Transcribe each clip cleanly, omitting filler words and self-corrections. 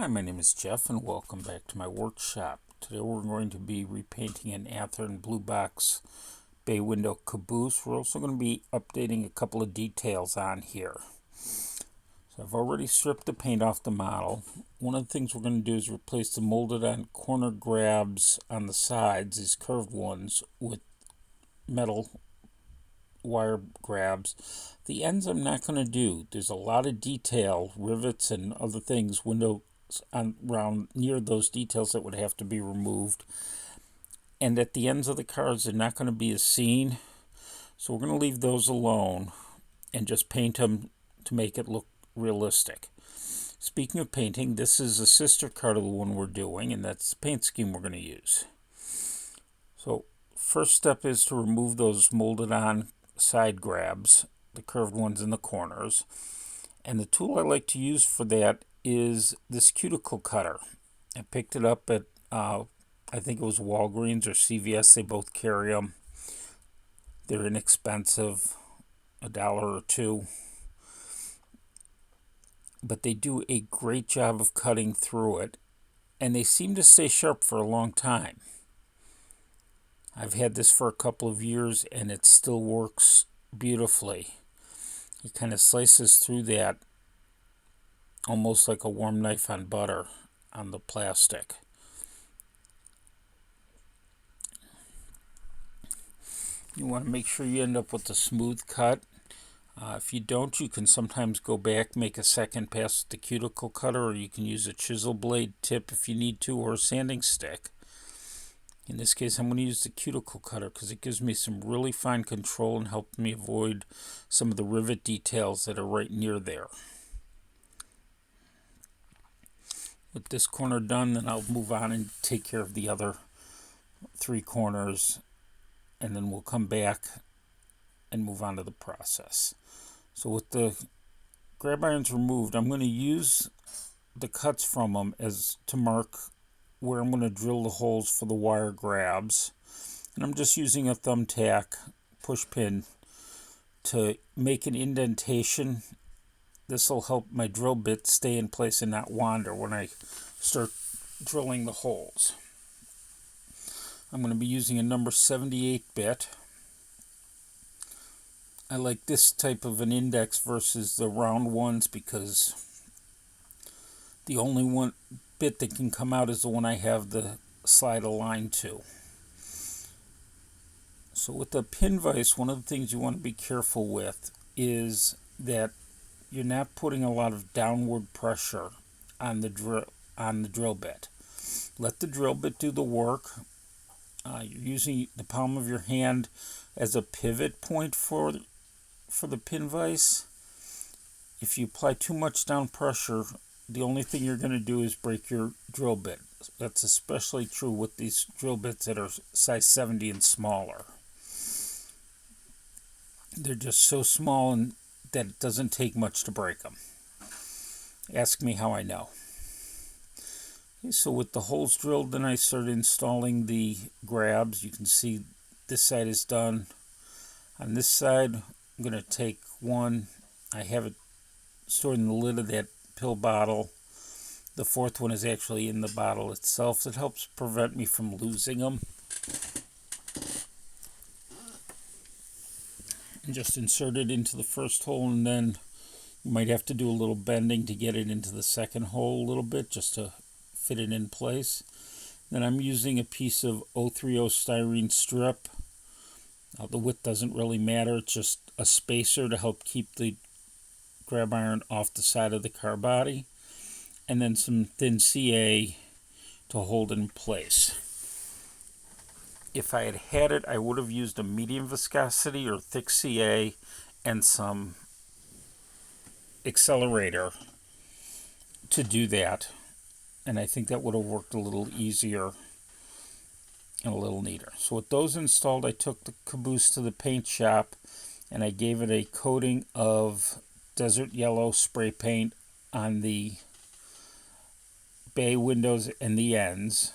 Hi, my name is Jeff and welcome back to my workshop. Today we're going to be repainting an Athearn blue box bay window caboose. We're also going to be updating a couple of details on here. So I've already stripped the paint off the model. One of the things we're going to do is replace the molded on corner grabs on the sides, these curved ones, with metal wire grabs. The ends I'm not going to do. There's a lot of detail, rivets and other things, window around near those details that would have to be removed. And at the ends of the cars, they're not going to be as seen. So we're going to leave those alone and just paint them to make it look realistic. Speaking of painting, this is a sister card of the one we're doing, and that's the paint scheme we're going to use. So first step is to remove those molded on side grabs, the curved ones in the corners. And the tool I like to use for that is this cuticle cutter. I picked it up at, I think it was Walgreens or CVS. They both carry them. They're inexpensive, $1 or $2. But they do a great job of cutting through it. And they seem to stay sharp for a long time. I've had this for a couple of years and it still works beautifully. It kind of slices through that almost like a warm knife on butter on the plastic. You want to make sure you end up with a smooth cut. If you don't, you can sometimes go back, make a second pass with the cuticle cutter, or you can use a chisel blade tip if you need to, or a sanding stick. In this case, I'm going to use the cuticle cutter because it gives me some really fine control and helps me avoid some of the rivet details that are right near there. With this corner done, then I'll move on and take care of the other 3 corners, and then we'll come back and move on to the process. So with the grab irons removed, I'm going to use the cuts from them as to mark where I'm going to drill the holes for the wire grabs. And I'm just using a thumbtack push pin to make an indentation. This will help my drill bit stay in place and not wander when I start drilling the holes. I'm going to be using a number 78 bit. I like this type of an index versus the round ones because the only one bit that can come out is the one I have the slide aligned to. So with the pin vise, one of the things you want to be careful with is that you're not putting a lot of downward pressure on the drill bit. Let the drill bit do the work. You're using the palm of your hand as a pivot point for the pin vise. If you apply too much down pressure, the only thing you're going to do is break your drill bit. That's especially true with these drill bits that are size 70 and smaller. They're just so small and that it doesn't take much to break them. Ask me how I know. Okay, so with the holes drilled, then I started installing the grabs. You can see this side is done. On this side, I'm going to take one. I have it stored in the lid of that pill bottle. The 4th one is actually in the bottle itself. It helps prevent me from losing them. And just insert it into the first hole, and then you might have to do a little bending to get it into the second hole a little bit just to fit it in place. Then I'm using a piece of 030 styrene strip. The width doesn't really matter. It's just a spacer to help keep the grab iron off the side of the car body. And then some thin CA to hold it in place. If I had it, I would have used a medium viscosity or thick CA and some accelerator to do that. And I think that would have worked a little easier and a little neater. So with those installed, I took the caboose to the paint shop and I gave it a coating of desert yellow spray paint on the bay windows and the ends.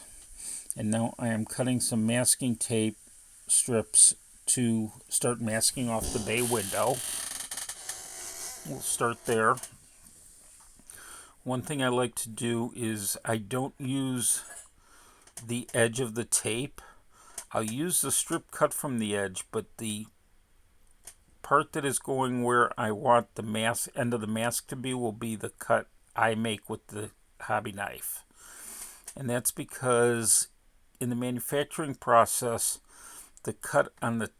And now I am cutting some masking tape strips to start masking off the bay window. We'll start there. One thing I like to do is I don't use the edge of the tape. I'll use the strip cut from the edge, but the part that is going where I want the mask end of the mask to be will be the cut I make with the hobby knife. And that's because in the manufacturing process, the cut on the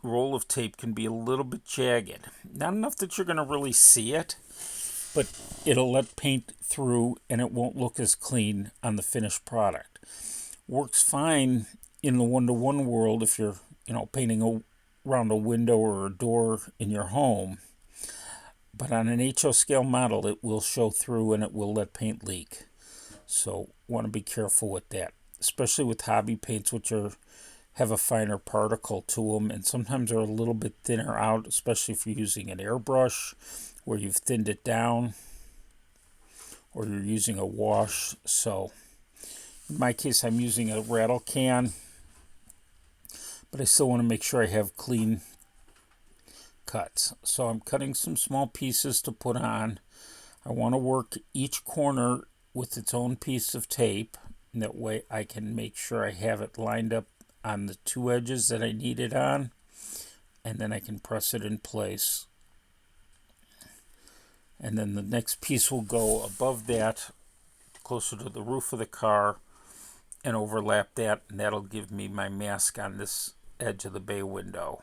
roll of tape can be a little bit jagged. Not enough that you're going to really see it, but it'll let paint through and it won't look as clean on the finished product. Works fine in the one-to-one world if you're, painting around a window or a door in your home. But on an HO scale model, it will show through and it will let paint leak. So want to be careful with that, especially with hobby paints, which have a finer particle to them, and sometimes are a little bit thinner out, especially if you're using an airbrush where you've thinned it down, or you're using a wash. So in my case, I'm using a rattle can, but I still want to make sure I have clean cuts. So I'm cutting some small pieces to put on. I want to work each corner with its own piece of tape, and that way I can make sure I have it lined up on the two edges that I need it on, and then I can press it in place. And then the next piece will go above that, closer to the roof of the car, and overlap that, and that'll give me my mask on this edge of the bay window.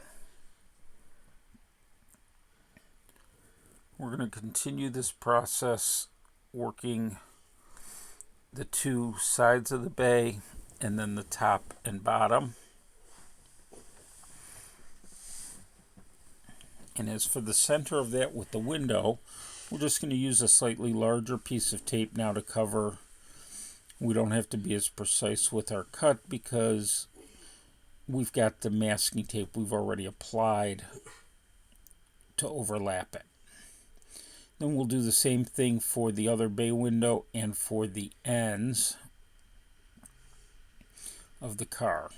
We're going to continue this process working the two sides of the bay and then the top and bottom. And as for the center of that with the window, we're just going to use a slightly larger piece of tape now to cover. We don't have to be as precise with our cut because we've got the masking tape we've already applied to overlap it. Then we'll do the same thing for the other bay window and for the ends of the car.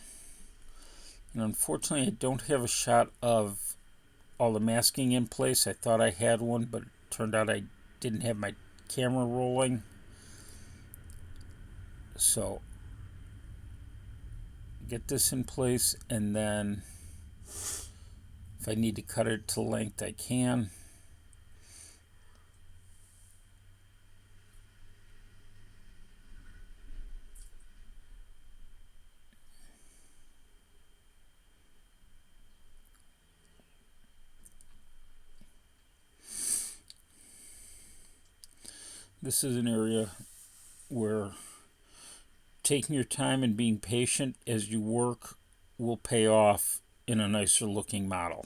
And unfortunately, I don't have a shot of all the masking in place. I thought I had one, but it turned out I didn't have my camera rolling. So get this in place, and then if I need to cut it to length, I can. This is an area where taking your time and being patient as you work will pay off in a nicer looking model.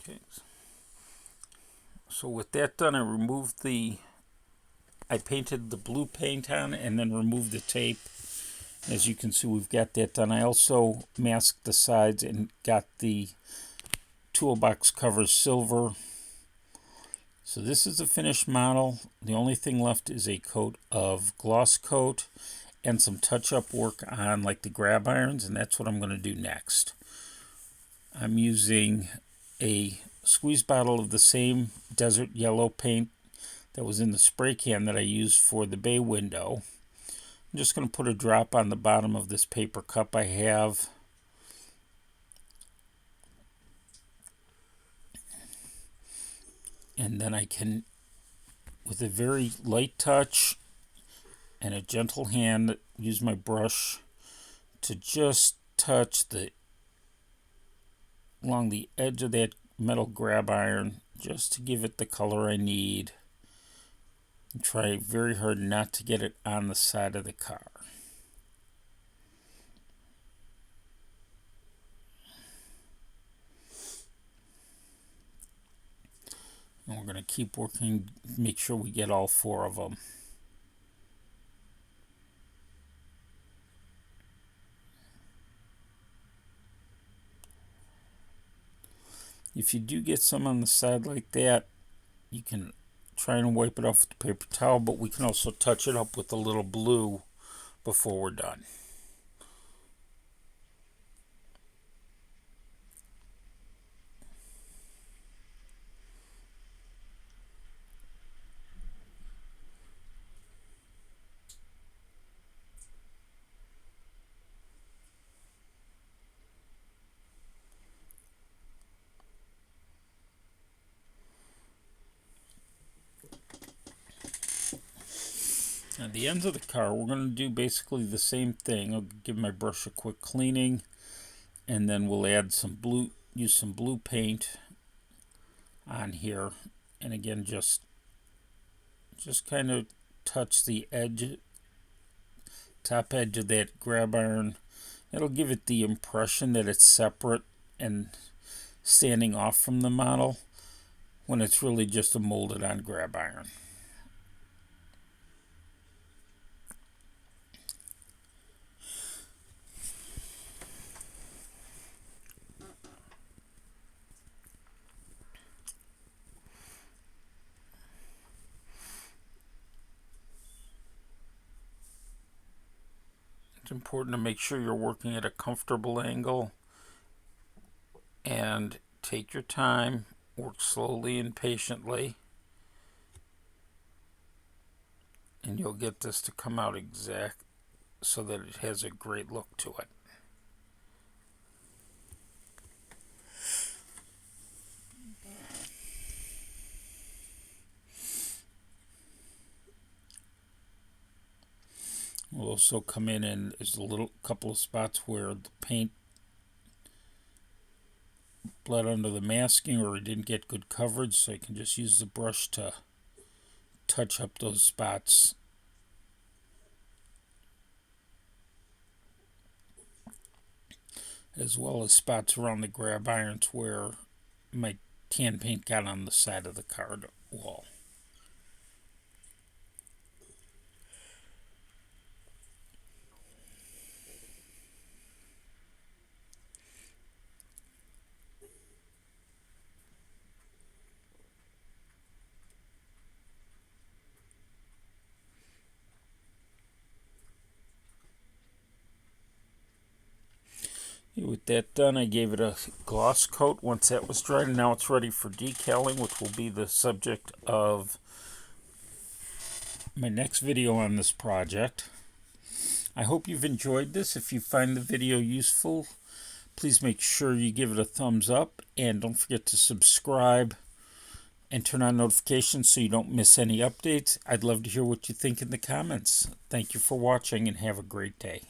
Okay. So with that done, I painted the blue paint on and then removed the tape. As you can see, we've got that done. I also masked the sides and got the toolbox covers silver. So this is the finished model. The only thing left is a coat of gloss coat and some touch-up work on like the grab irons, and that's what I'm going to do next. I'm using a squeeze bottle of the same desert yellow paint that was in the spray can that I used for the bay window. I'm just going to put a drop on the bottom of this paper cup I have. And then I can, with a very light touch and a gentle hand, use my brush to just touch along the edge of that metal grab iron, just to give it the color I need. And try very hard not to get it on the side of the car. And we're going to keep working, make sure we get all four of them. If you do get some on the side like that, you can try and wipe it off with the paper towel, but we can also touch it up with a little blue before we're done. On the ends of the car, we're going to do basically the same thing. I'll give my brush a quick cleaning, and then we'll add use some blue paint on here, and again just kind of touch the top edge of that grab iron. It'll give it the impression that it's separate and standing off from the model when it's really just a molded on grab iron. It's important to make sure you're working at a comfortable angle and take your time, work slowly and patiently, and you'll get this to come out exact so that it has a great look to it. We'll also come in and there's a couple of spots where the paint bled under the masking or it didn't get good coverage, so you can just use the brush to touch up those spots. As well as spots around the grab irons where my tan paint got on the side of the card wall. With that done, I gave it a gloss coat once that was dried, and now it's ready for decaling, which will be the subject of my next video on this project. I hope you've enjoyed this. If you find the video useful, please make sure you give it a thumbs up, and don't forget to subscribe and turn on notifications so you don't miss any updates. I'd love to hear what you think in the comments. Thank you for watching, and have a great day.